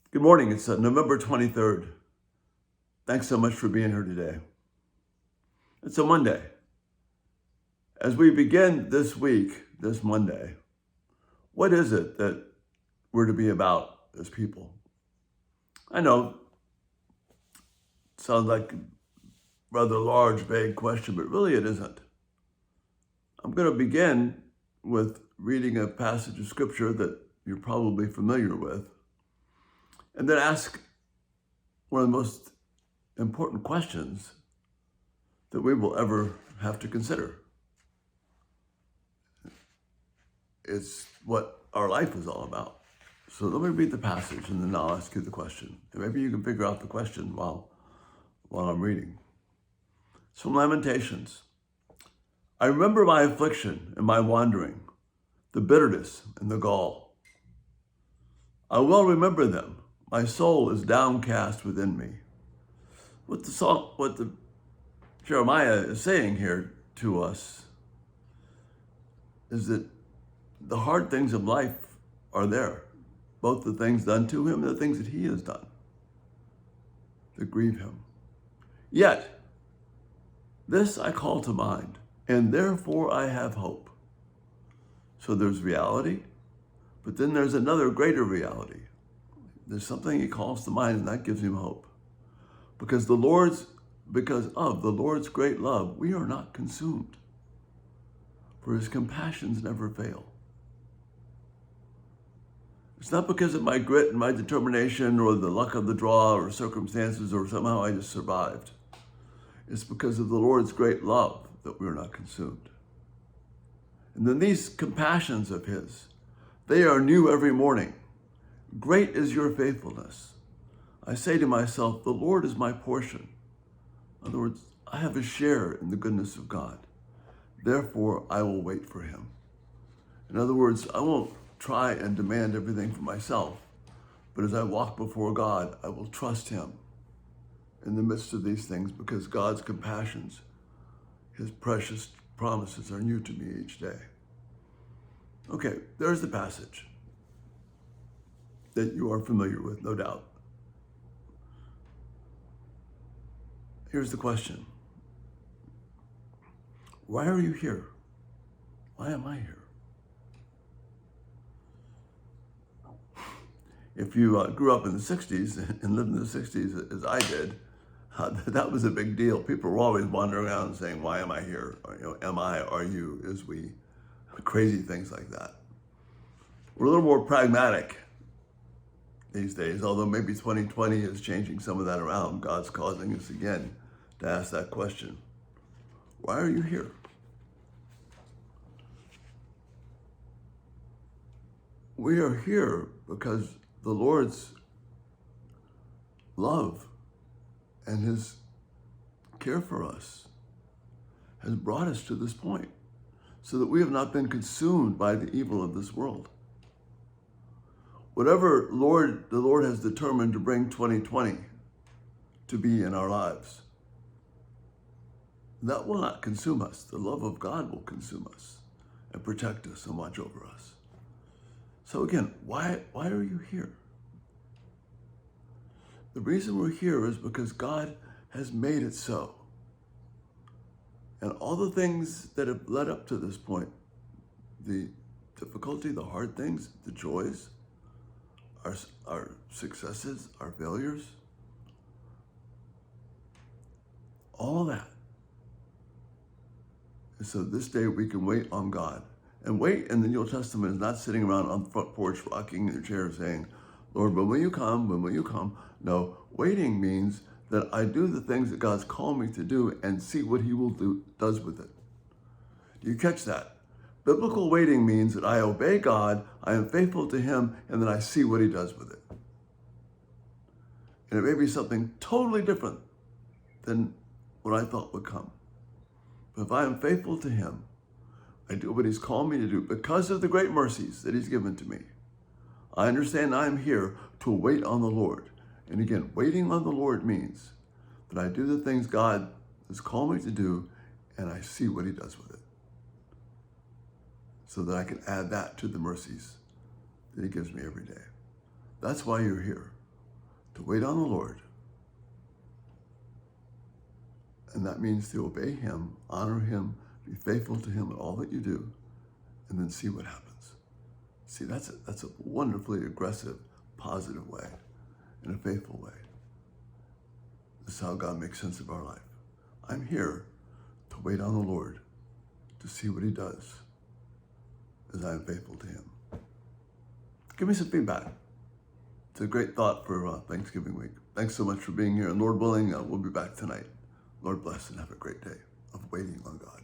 Good morning. It's November 23rd. Thanks so much for being here today. It's a Monday. As we begin this week, this Monday, what is it that we're to be about as people? I know it sounds like a rather large, vague question, but really it isn't. I'm going to begin with reading a passage of scripture that you're probably familiar with, and then ask one of the most important questions that we will ever have to consider. It's what our life is all about. So let me read the passage and then I'll ask you the question. And maybe you can figure out the question while I'm reading. It's from Lamentations. I remember my affliction and my wandering, the bitterness and the gall. I well remember them. My soul is downcast within me. What the Jeremiah is saying here to us is that the hard things of life are there, both the things done to him and the things that he has done that grieve him. Yet, this I call to mind, and therefore I have hope. So there's reality, but then there's another greater reality. There's something he calls to mind, and that gives him hope. Because of the Lord's great love, we are not consumed, for his compassions never fail. It's not because of my grit and my determination or the luck of the draw or circumstances or somehow I just survived. It's because of the Lord's great love that we're not consumed. And then these compassions of his, they are new every morning. Great is your faithfulness. I say to myself, the Lord is my portion. In other words, I have a share in the goodness of God. Therefore, I will wait for him. In other words, I won't try and demand everything for myself, but as I walk before God, I will trust him in the midst of these things because God's compassions, his precious promises are new to me each day. Okay, there's the passage that you are familiar with, no doubt. Here's the question. Why are you here? Why am I here? If you grew up in the 60s and lived in the 60s as I did, that was a big deal. People were always wandering around saying, why am I here? Or, am I, are you, is we, crazy things like that. We're a little more pragmatic these days, although maybe 2020 is changing some of that around. God's causing us again to ask that question. Why are you here? We are here because the Lord's love and his care for us has brought us to this point so that we have not been consumed by the evil of this world. Whatever the Lord has determined to bring 2020 to be in our lives, that will not consume us. The love of God will consume us and protect us and watch over us. So again, why are you here? The reason we're here is because God has made it so. And all the things that have led up to this point, the difficulty, the hard things, the joys, our successes, our failures, all that. And so this day we can wait on God. And wait in the New Testament is not sitting around on the front porch rocking in your chair saying, Lord, when will you come? When will you come? No, waiting means that I do the things that God's called me to do and see what he does with it. Do you catch that? Biblical waiting means that I obey God, I am faithful to him, and then I see what he does with it. And it may be something totally different than what I thought would come. But if I am faithful to him, I do what he's called me to do because of the great mercies that he's given to me. I understand I'm here to wait on the Lord. And again, waiting on the Lord means that I do the things God has called me to do and I see what he does with it. So that I can add that to the mercies that he gives me every day. That's why you're here. to wait on the Lord. And that means to obey him, honor him, be faithful to him in all that you do, and then see what happens. See, that's a wonderfully aggressive, positive way, in a faithful way. This is how God makes sense of our life. I'm here to wait on the Lord, to see what he does as I am faithful to him. Give me some feedback. It's a great thought for Thanksgiving week. Thanks so much for being here. And Lord willing, we'll be back tonight. Lord bless and have a great day of waiting on God.